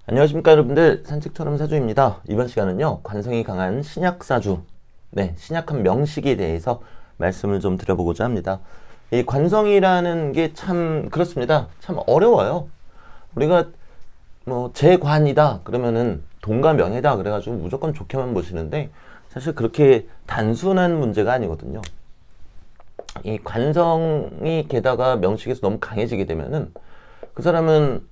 안녕하십니까 여러분들, 산책처럼 사주입니다. 이번 시간은요 관성이 강한 신약사주, 신약한 명식에 대해서 말씀을 좀 드려보고자 합니다. 이 관성이라는 게 참 그렇습니다. 참 어려워요. 우리가 뭐 재관이다 그러면은 돈과 명예다 그래가지고 무조건 좋게만 보시는데 사실 그렇게 단순한 문제가 아니거든요. 이 관성이 게다가 명식에서 너무 강해지게 되면은 그 사람은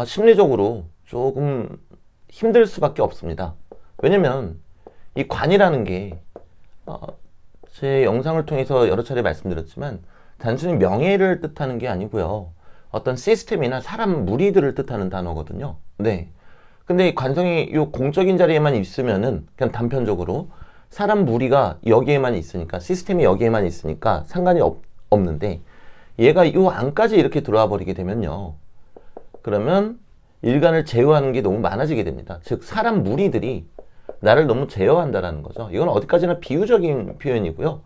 심리적으로 조금 힘들 수밖에 없습니다. 왜냐면 이 관이라는 게 제 영상을 통해서 여러 차례 말씀드렸지만 단순히 명예를 뜻하는 게 아니고요. 어떤 시스템이나 사람 무리들을 뜻하는 단어거든요. 네. 근데 이 관성이 요 공적인 자리에만 있으면은 그냥 단편적으로 사람 무리가 여기에만 있으니까, 시스템이 여기에만 있으니까 상관이 없는데 얘가 요 안까지 이렇게 들어와 버리게 되면요. 그러면 일간을 제어하는 게 너무 많아지게 됩니다. 즉 사람 무리들이 나를 너무 제어한다라는 거죠. 이건 어디까지나 비유적인 표현이고요.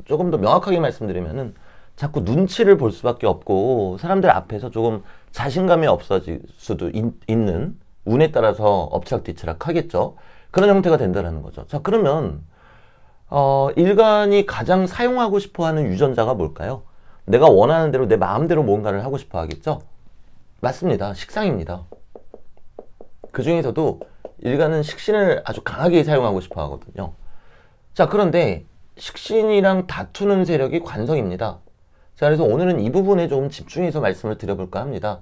조금 더 명확하게 말씀드리면은 자꾸 눈치를 볼 수밖에 없고 사람들 앞에서 조금 자신감이 없어질 수도 있는, 운에 따라서 엎치락뒤치락 하겠죠. 그런 형태가 된다는 거죠. 자, 그러면 일간이 가장 사용하고 싶어하는 유전자가 뭘까요? 내가 원하는 대로 내 마음대로 뭔가를 하고 싶어 하겠죠. 맞습니다. 식상입니다. 그 중에서도 일간은 식신을 아주 강하게 사용하고 싶어 하거든요. 자, 그런데 식신이랑 다투는 세력이 관성입니다. 자, 그래서 오늘은 이 부분에 좀 집중해서 말씀을 드려볼까 합니다.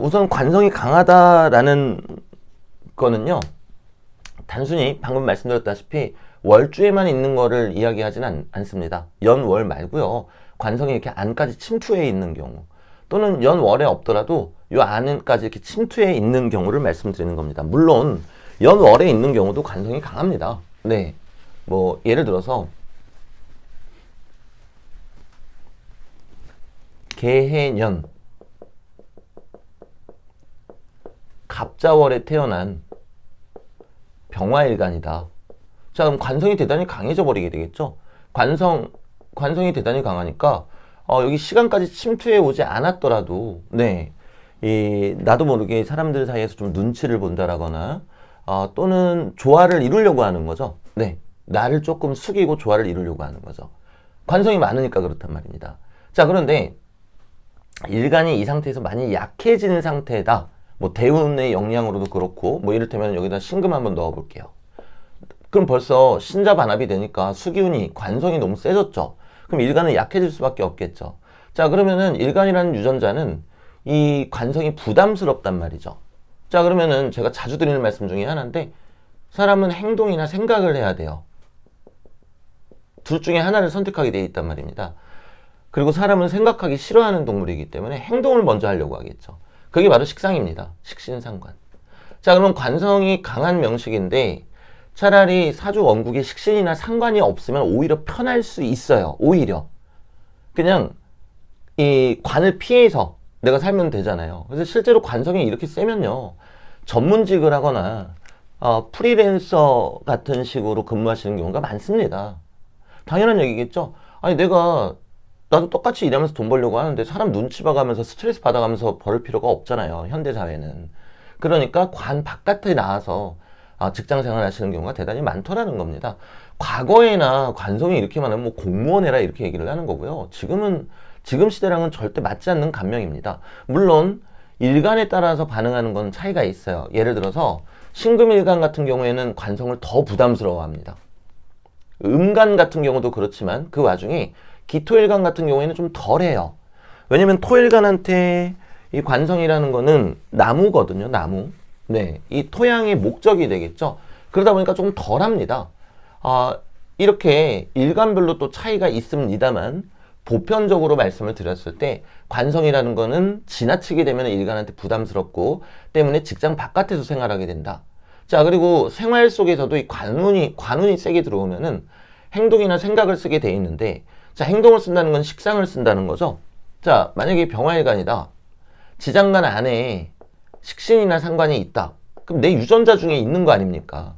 우선 관성이 강하다라는 거는요, 단순히 방금 말씀드렸다시피 월주에만 있는 거를 이야기하지는 않습니다. 연월 말고요. 관성이 이렇게 안까지 침투해 있는 경우, 또는 연월에 없더라도 요 안까지 이렇게 침투해 있는 경우를 말씀드리는 겁니다. 물론 연월에 있는 경우도 관성이 강합니다. 네, 뭐 예를 들어서 개해년 갑자월에 태어난 병화일간이다. 자, 그럼 관성이 대단히 강해져 버리게 되겠죠. 관성이 대단히 강하니까 여기 시간까지 침투해 오지 않았더라도, 나도 모르게 사람들 사이에서 좀 눈치를 본다라거나, 또는 조화를 이루려고 하는 거죠. 네. 나를 조금 숙이고 조화를 이루려고 하는 거죠. 관성이 많으니까 그렇단 말입니다. 자, 그런데 일간이 이 상태에서 많이 약해진 상태다. 뭐 대운의 영향으로도 그렇고, 뭐 이를테면 여기다 신금 한번 넣어 볼게요. 그럼 벌써 신자반합이 되니까 수기운이, 관성이 너무 세졌죠. 그럼 일간은 약해질 수밖에 없겠죠. 자, 그러면은 일간이라는 유전자는 이 관성이 부담스럽단 말이죠. 자, 그러면은 제가 자주 드리는 말씀 중에 하나인데, 사람은 행동이나 생각을 해야 돼요. 둘 중에 하나를 선택하게 돼 있단 말입니다. 그리고 사람은 생각하기 싫어하는 동물이기 때문에 행동을 먼저 하려고 하겠죠. 그게 바로 식상입니다. 식신상관. 자, 그러면 관성이 강한 명식인데 차라리 사주 원국에 식신이나 상관이 없으면 오히려 편할 수 있어요. 오히려 그냥 이 관을 피해서 내가 살면 되잖아요. 그래서 실제로 관성이 이렇게 세면요, 전문직을 하거나 프리랜서 같은 식으로 근무하시는 경우가 많습니다. 당연한 얘기겠죠. 아니, 나도 똑같이 일하면서 돈 벌려고 하는데 사람 눈치 봐가면서 스트레스 받아가면서 벌 필요가 없잖아요, 현대사회는. 그러니까 관 바깥에 나와서 직장 생활 하시는 경우가 대단히 많더라는 겁니다. 과거에나 관성이 이렇게 많으면 뭐 공무원 해라 이렇게 얘기를 하는 거고요. 지금 시대랑은 절대 맞지 않는 감명입니다. 물론 일간에 따라서 반응하는 건 차이가 있어요. 예를 들어서 신금일간 같은 경우에는 관성을 더 부담스러워합니다. 음간 같은 경우도 그렇지만 그 와중에 기토일간 같은 경우에는 좀 덜해요. 왜냐면 토일간한테 이 관성이라는 거는 나무거든요. 나무. 네, 이 토양의 목적이 되겠죠. 그러다 보니까 조금 덜합니다. 이렇게 일간별로 또 차이가 있습니다만 보편적으로 말씀을 드렸을 때 관성이라는 거는 지나치게 되면 일간한테 부담스럽고 때문에 직장 바깥에서 생활하게 된다. 자, 그리고 생활 속에서도 이 관운이 세게 들어오면은 행동이나 생각을 쓰게 돼 있는데, 자, 행동을 쓴다는 건 식상을 쓴다는 거죠. 자, 만약에 병화일간이다. 지장간 안에 식신이나 상관이 있다. 그럼 내 유전자 중에 있는 거 아닙니까?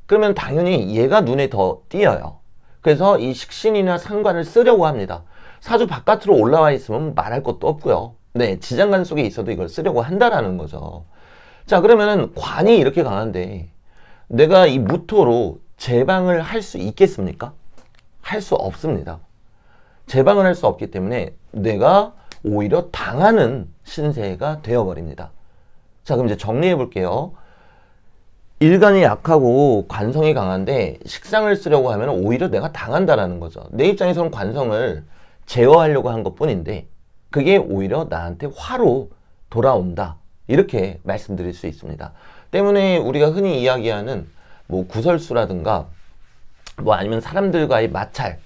그러면 당연히 얘가 눈에 더 띄어요. 그래서 이 식신이나 상관을 쓰려고 합니다. 사주 바깥으로 올라와 있으면 말할 것도 없고요. 네, 지장간 속에 있어도 이걸 쓰려고 한다라는 거죠. 자, 그러면은 관이 이렇게 강한데 내가 이 무토로 제방을 할 수 있겠습니까? 할 수 없습니다. 제방을 할 수 없기 때문에 내가 오히려 당하는 신세가 되어버립니다. 자, 그럼 이제 정리해 볼게요. 일간이 약하고 관성이 강한데 식상을 쓰려고 하면 오히려 내가 당한다라는 거죠. 내 입장에서는 관성을 제어하려고 한 것뿐인데 그게 오히려 나한테 화로 돌아온다. 이렇게 말씀드릴 수 있습니다. 때문에 우리가 흔히 이야기하는 뭐 구설수라든가 뭐 아니면 사람들과의 마찰,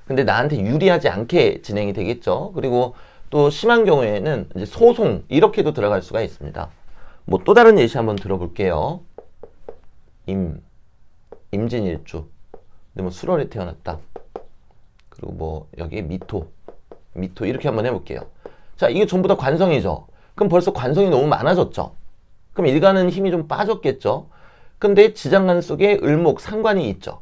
근데 나한테 유리하지 않게 진행이 되겠죠. 그리고 또 심한 경우에는 이제 소송 이렇게도 들어갈 수가 있습니다. 뭐 또 다른 예시 한번 들어볼게요. 임진일주. 근데 뭐 술월에 태어났다. 그리고 뭐 여기에 미토 이렇게 한번 해볼게요. 자, 이게 전부 다 관성이죠. 그럼 벌써 관성이 너무 많아졌죠. 그럼 일간은 힘이 좀 빠졌겠죠. 근데 지장간 속에 을목 상관이 있죠.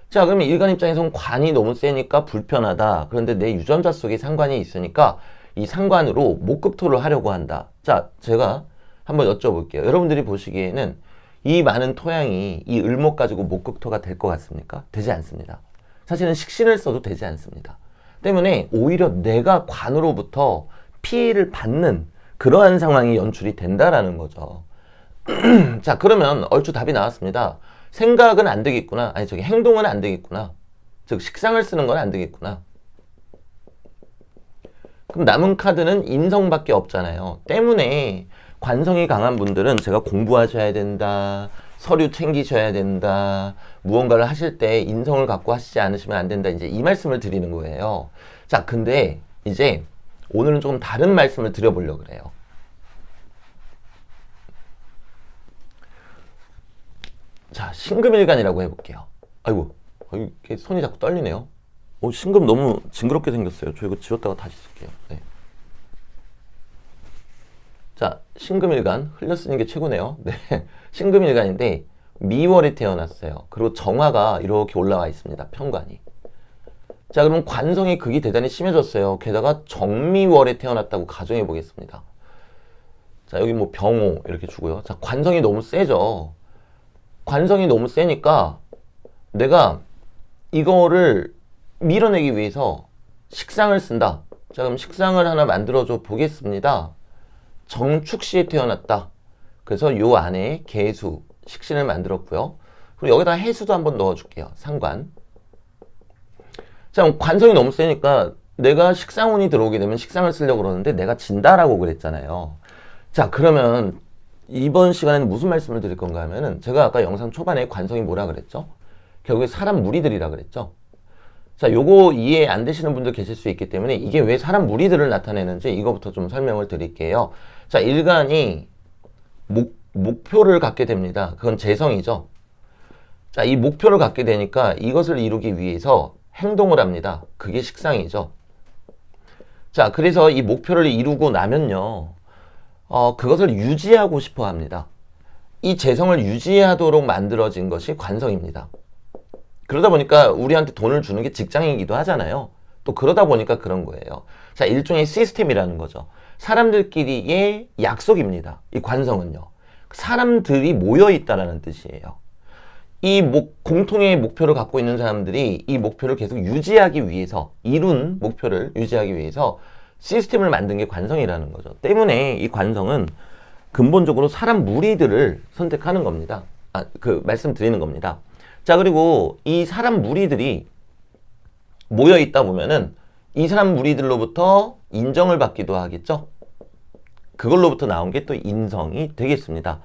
자, 그러면 일간 입장에서는 관이 너무 세니까 불편하다. 그런데 내 유전자 속에 상관이 있으니까 이 상관으로 목급토를 하려고 한다. 자, 제가 한번 여쭤볼게요. 여러분들이 보시기에는 이 많은 토양이 이 을목 가지고 목급토가 될 것 같습니까? 되지 않습니다. 사실은 식신을 써도 되지 않습니다. 때문에 오히려 내가 관으로부터 피해를 받는 그러한 상황이 연출이 된다라는 거죠. 자, 그러면 얼추 답이 나왔습니다. 생각은 안 되겠구나. 아니, 저기 행동은 안 되겠구나. 즉, 식상을 쓰는 건 안 되겠구나. 그럼 남은 카드는 인성밖에 없잖아요. 때문에 관성이 강한 분들은 제가 공부하셔야 된다, 서류 챙기셔야 된다, 무언가를 하실 때 인성을 갖고 하시지 않으시면 안 된다. 이제 이 말씀을 드리는 거예요. 자, 근데 이제 오늘은 조금 다른 말씀을 드려보려고 그래요. 자, 신금일간이라고 해볼게요. 아이고, 이렇게 손이 자꾸 떨리네요. 신금 너무 징그럽게 생겼어요. 저 이거 지웠다가 다시 쓸게요. 네. 자, 신금일간 흘려 쓰는 게 최고네요. 네. 신금일간인데 미월에 태어났어요. 그리고 정화가 이렇게 올라와 있습니다. 편관이. 자, 그럼 관성의 극이 대단히 심해졌어요. 게다가 정미월에 태어났다고 가정해 보겠습니다. 자, 여기 뭐 병호 이렇게 주고요. 자, 관성이 너무 세죠. 관성이 너무 세니까 내가 이거를 밀어내기 위해서 식상을 쓴다. 자, 그럼 식상을 하나 만들어줘 보겠습니다. 정축시에 태어났다. 그래서 요 안에 개수, 식신을 만들었고요. 그리고 여기다 해수도 한번 넣어줄게요. 상관. 자, 그럼 관성이 너무 세니까 내가 식상운이 들어오게 되면 식상을 쓰려고 그러는데 내가 진다라고 그랬잖아요. 자, 그러면 이번 시간에는 무슨 말씀을 드릴 건가 하면은 제가 아까 영상 초반에 관성이 뭐라 그랬죠? 결국에 사람 무리들이라 그랬죠? 자, 요거 이해 안 되시는 분들 계실 수 있기 때문에 이게 왜 사람 무리들을 나타내는지 이거부터 좀 설명을 드릴게요. 자, 일간이 목표를 갖게 됩니다. 그건 재성이죠. 자, 이 목표를 갖게 되니까 이것을 이루기 위해서 행동을 합니다. 그게 식상이죠. 자, 그래서 이 목표를 이루고 나면요. 그것을 유지하고 싶어 합니다. 이 재성을 유지하도록 만들어진 것이 관성입니다. 그러다 보니까 우리한테 돈을 주는 게 직장이기도 하잖아요. 또 그러다 보니까 그런 거예요. 자, 일종의 시스템이라는 거죠. 사람들끼리의 약속입니다. 이 관성은요. 사람들이 모여있다라는 뜻이에요. 이 공통의 목표를 갖고 있는 사람들이 이 목표를 계속 유지하기 위해서, 이룬 목표를 유지하기 위해서 시스템을 만든 게 관성이라는 거죠. 때문에 이 관성은 근본적으로 사람 무리들을 선택하는 겁니다. 말씀드리는 겁니다. 자, 그리고 이 사람 무리들이 모여 있다 보면은 이 사람 무리들로부터 인정을 받기도 하겠죠. 그걸로부터 나온 게 또 인성이 되겠습니다.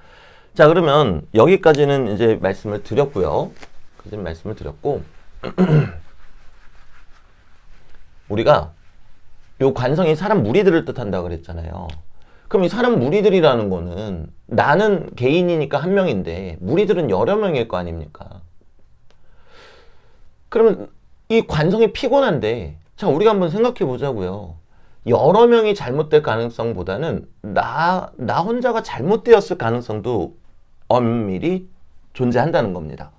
자, 그러면 여기까지는 이제 말씀을 드렸고요. 우리가 요 관성이 사람 무리들을 뜻한다고 그랬잖아요. 그럼 이 사람 무리들이라는 거는 나는 개인이니까 한 명인데 무리들은 여러 명일 거 아닙니까? 그러면 이 관성이 피곤한데, 자, 우리가 한번 생각해 보자고요. 여러 명이 잘못될 가능성보다는 나 혼자가 잘못되었을 가능성도 엄밀히 존재한다는 겁니다.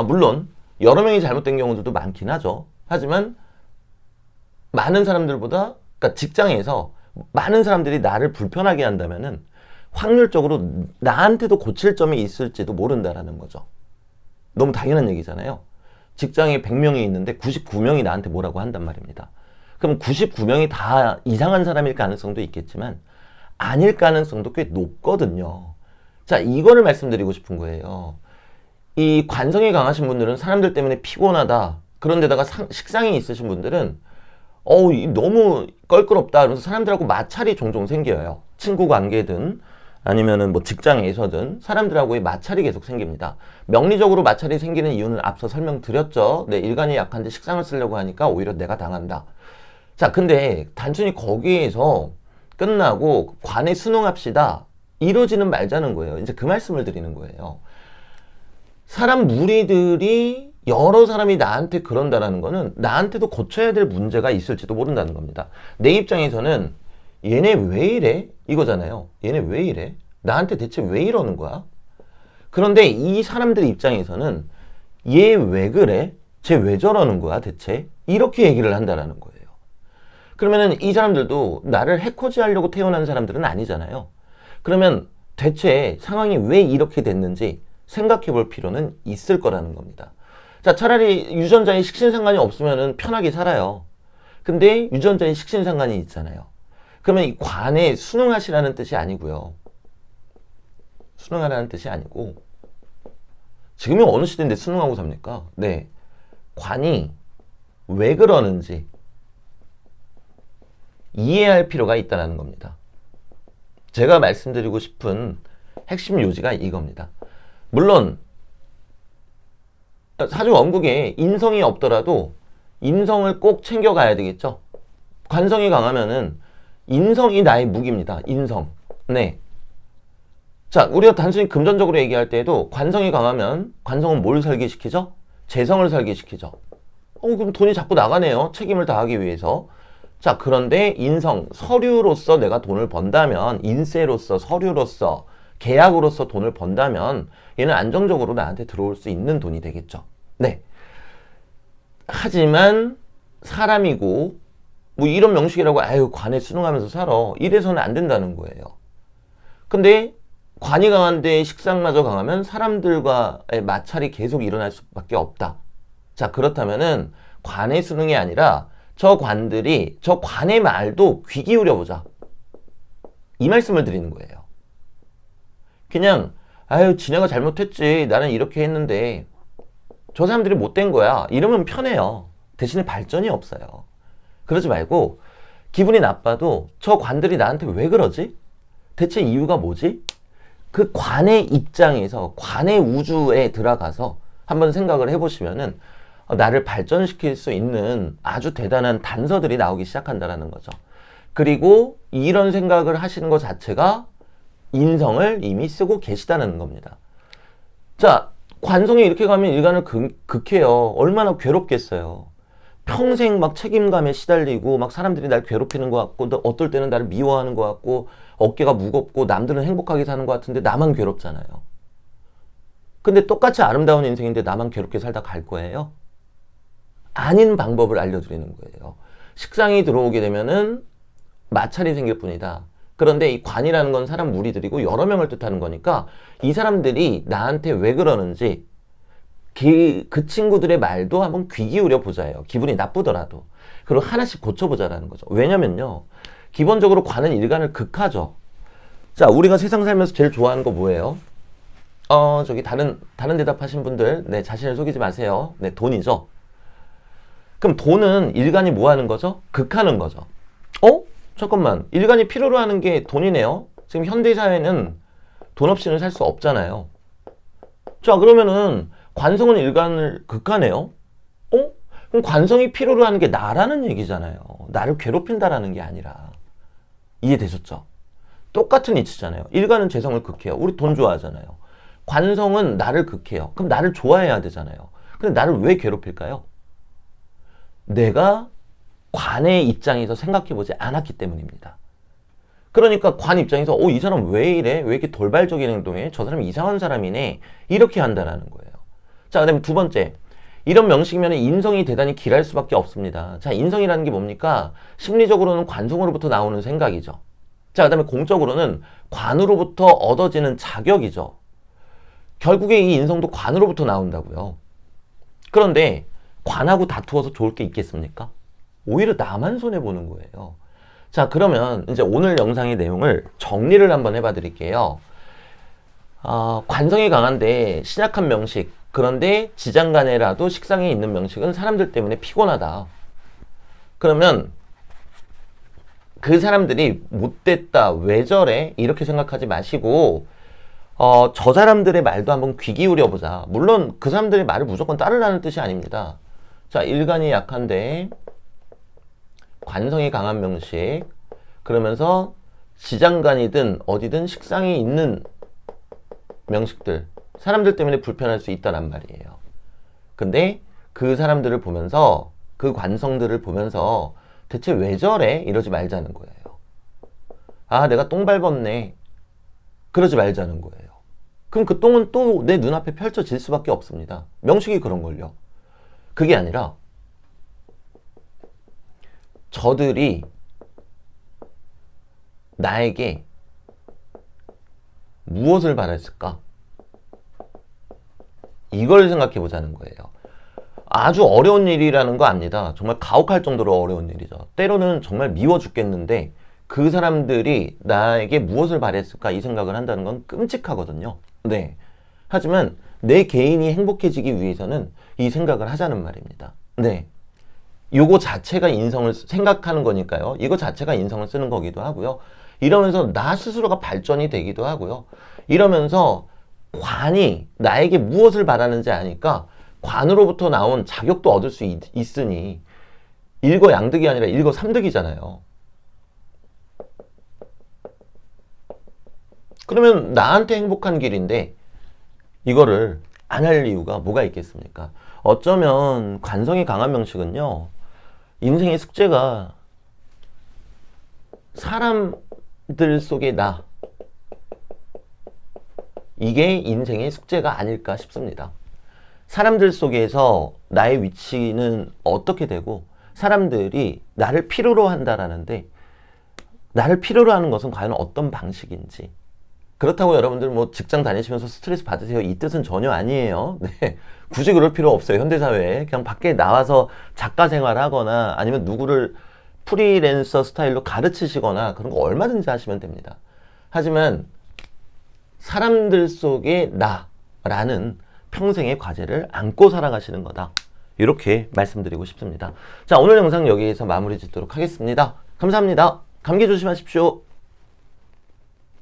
물론 여러 명이 잘못된 경우들도 많긴 하죠. 하지만 많은 사람들보다, 그러니까 직장에서 많은 사람들이 나를 불편하게 한다면은 확률적으로 나한테도 고칠 점이 있을지도 모른다라는 거죠. 너무 당연한 얘기잖아요. 직장에 100명이 있는데 99명이 나한테 뭐라고 한단 말입니다. 그럼 99명이 다 이상한 사람일 가능성도 있겠지만 아닐 가능성도 꽤 높거든요. 자, 이거를 말씀드리고 싶은 거예요. 이 관성이 강하신 분들은 사람들 때문에 피곤하다. 그런데다가 식상이 있으신 분들은 너무 껄끄럽다. 그래서 사람들하고 마찰이 종종 생겨요. 친구 관계든 아니면은 뭐 직장에서든 사람들하고의 마찰이 계속 생깁니다. 명리적으로 마찰이 생기는 이유는 앞서 설명드렸죠. 내 일간이 약한데 식상을 쓰려고 하니까 오히려 내가 당한다. 자, 근데 단순히 거기에서 끝나고 관에 순응합시다. 이러지는 말자는 거예요. 이제 그 말씀을 드리는 거예요. 사람 무리들이 여러 사람이 나한테 그런다라는 거는 나한테도 고쳐야 될 문제가 있을지도 모른다는 겁니다. 내 입장에서는 얘네 왜 이래? 이거잖아요. 얘네 왜 이래? 나한테 대체 왜 이러는 거야? 그런데 이 사람들 입장에서는 얘 왜 그래? 쟤 왜 저러는 거야 대체? 이렇게 얘기를 한다라는 거예요. 그러면은 이 사람들도 나를 해코지하려고 태어난 사람들은 아니잖아요. 그러면 대체 상황이 왜 이렇게 됐는지 생각해 볼 필요는 있을 거라는 겁니다. 자, 차라리 유전자에 식신상관이 없으면은 편하게 살아요. 근데 유전자에 식신상관이 있잖아요. 그러면 이 관에 순응하시라는 뜻이 아니고요. 순응하라는 뜻이 아니고 지금이 어느 시대인데 순응하고 삽니까? 네, 관이 왜 그러는지 이해할 필요가 있다는 겁니다. 제가 말씀드리고 싶은 핵심 요지가 이겁니다. 물론 사주 원국에 인성이 없더라도 인성을 꼭 챙겨가야 되겠죠. 관성이 강하면은 인성이 나의 무기입니다. 인성. 네. 자, 우리가 단순히 금전적으로 얘기할 때에도 관성이 강하면 관성은 뭘 설계시키죠? 재성을 설계시키죠. 그럼 돈이 자꾸 나가네요. 책임을 다하기 위해서. 자, 그런데 인성, 서류로서 내가 돈을 번다면, 인세로서, 서류로서, 계약으로서 돈을 번다면 얘는 안정적으로 나한테 들어올 수 있는 돈이 되겠죠. 네. 하지만 사람이고 뭐 이런 명식이라고 관에 순응하면서 살아. 이래서는 안 된다는 거예요. 근데 관이 강한데 식상마저 강하면 사람들과의 마찰이 계속 일어날 수밖에 없다. 자, 그렇다면은 관의 순응이 아니라 저 관들이 저 관의 말도 귀 기울여 보자. 이 말씀을 드리는 거예요. 그냥 지네가 잘못했지. 나는 이렇게 했는데 저 사람들이 못된 거야. 이러면 편해요. 대신에 발전이 없어요. 그러지 말고 기분이 나빠도 저 관들이 나한테 왜 그러지? 대체 이유가 뭐지? 그 관의 입장에서 관의 우주에 들어가서 한번 생각을 해보시면은 나를 발전시킬 수 있는 아주 대단한 단서들이 나오기 시작한다는 거죠. 그리고 이런 생각을 하시는 것 자체가 인성을 이미 쓰고 계시다는 겁니다. 자, 관성이 이렇게 가면 일간을 극해요. 얼마나 괴롭겠어요. 평생 막 책임감에 시달리고 막 사람들이 날 괴롭히는 것 같고 어떨 때는 나를 미워하는 것 같고 어깨가 무겁고 남들은 행복하게 사는 것 같은데 나만 괴롭잖아요. 근데 똑같이 아름다운 인생인데 나만 괴롭게 살다 갈 거예요? 아닌 방법을 알려드리는 거예요. 식상이 들어오게 되면은 마찰이 생길 뿐이다. 그런데 이 관이라는 건 사람 무리들이고 여러 명을 뜻하는 거니까 이 사람들이 나한테 왜 그러는지 그 친구들의 말도 한번 귀 기울여 보자예요. 기분이 나쁘더라도. 그리고 하나씩 고쳐보자라는 거죠. 왜냐면요, 기본적으로 관은 일간을 극하죠. 자, 우리가 세상 살면서 제일 좋아하는 거 뭐예요? 저기 다른 대답하신 분들, 네, 자신을 속이지 마세요. 네, 돈이죠. 그럼 돈은 일간이 뭐 하는 거죠? 극하는 거죠. 잠깐만, 일간이 필요로 하는 게 돈이네요. 지금 현대사회는 돈 없이는 살 수 없잖아요. 자, 그러면은 관성은 일간을 극하네요. 그럼 관성이 필요로 하는 게 나라는 얘기잖아요. 나를 괴롭힌다라는 게 아니라. 이해되셨죠? 똑같은 이치잖아요. 일간은 재성을 극해요. 우리 돈 좋아하잖아요. 관성은 나를 극해요. 그럼 나를 좋아해야 되잖아요. 근데 나를 왜 괴롭힐까요? 내가 관의 입장에서 생각해보지 않았기 때문입니다. 그러니까 관 입장에서 이 사람 왜 이래? 왜 이렇게 돌발적인 행동해? 저 사람이 이상한 사람이네. 이렇게 한다는 거예요. 자, 그 다음에 두 번째, 이런 명식이면 인성이 대단히 길할 수밖에 없습니다. 자, 인성이라는 게 뭡니까? 심리적으로는 관성으로부터 나오는 생각이죠. 자, 그 다음에 공적으로는 관으로부터 얻어지는 자격이죠. 결국에 이 인성도 관으로부터 나온다고요. 그런데 관하고 다투어서 좋을 게 있겠습니까? 오히려 나만 손해보는 거예요. 자, 그러면 이제 오늘 영상의 내용을 정리를 한번 해봐 드릴게요. 관성이 강한데 신약한 명식, 그런데 지장간에라도 식상에 있는 명식은 사람들 때문에 피곤하다. 그러면 그 사람들이 못됐다, 왜 저래? 이렇게 생각하지 마시고 저 사람들의 말도 한번 귀 기울여 보자. 물론 그 사람들의 말을 무조건 따르라는 뜻이 아닙니다. 자, 일간이 약한데 관성이 강한 명식, 그러면서 지장간이든 어디든 식상이 있는 명식들, 사람들 때문에 불편할 수 있다란 말이에요. 근데 그 사람들을 보면서, 그 관성들을 보면서 대체 왜 저래? 이러지 말자는 거예요. 아, 내가 똥 밟았네. 그러지 말자는 거예요. 그럼 그 똥은 또 내 눈앞에 펼쳐질 수밖에 없습니다. 명식이 그런 걸요. 그게 아니라 저들이 나에게 무엇을 바랬을까? 이걸 생각해 보자는 거예요. 아주 어려운 일이라는 거 압니다. 정말 가혹할 정도로 어려운 일이죠. 때로는 정말 미워 죽겠는데 그 사람들이 나에게 무엇을 바랬을까 이 생각을 한다는 건 끔찍하거든요. 네. 하지만 내 개인이 행복해지기 위해서는 이 생각을 하자는 말입니다. 네. 요거 자체가 인성을 생각하는 거니까요. 이거 자체가 인성을 쓰는 거기도 하고요. 이러면서 나 스스로가 발전이 되기도 하고요. 이러면서 관이 나에게 무엇을 바라는지 아니까 관으로부터 나온 자격도 얻을 수 있으니 일거양득이 아니라 일거삼득이잖아요. 그러면 나한테 행복한 길인데 이거를 안 할 이유가 뭐가 있겠습니까? 어쩌면 관성이 강한 명식은요, 인생의 숙제가 사람들 속의 나, 이게 인생의 숙제가 아닐까 싶습니다. 사람들 속에서 나의 위치는 어떻게 되고 사람들이 나를 필요로 한다라는데 나를 필요로 하는 것은 과연 어떤 방식인지. 그렇다고 여러분들 뭐 직장 다니시면서 스트레스 받으세요, 이 뜻은 전혀 아니에요. 네. 굳이 그럴 필요 없어요. 현대사회에 그냥 밖에 나와서 작가 생활하거나 아니면 누구를 프리랜서 스타일로 가르치시거나 그런 거 얼마든지 하시면 됩니다. 하지만 사람들 속의 나라는 평생의 과제를 안고 살아가시는 거다. 이렇게 말씀드리고 싶습니다. 자, 오늘 영상 여기에서 마무리 짓도록 하겠습니다. 감사합니다. 감기 조심하십시오.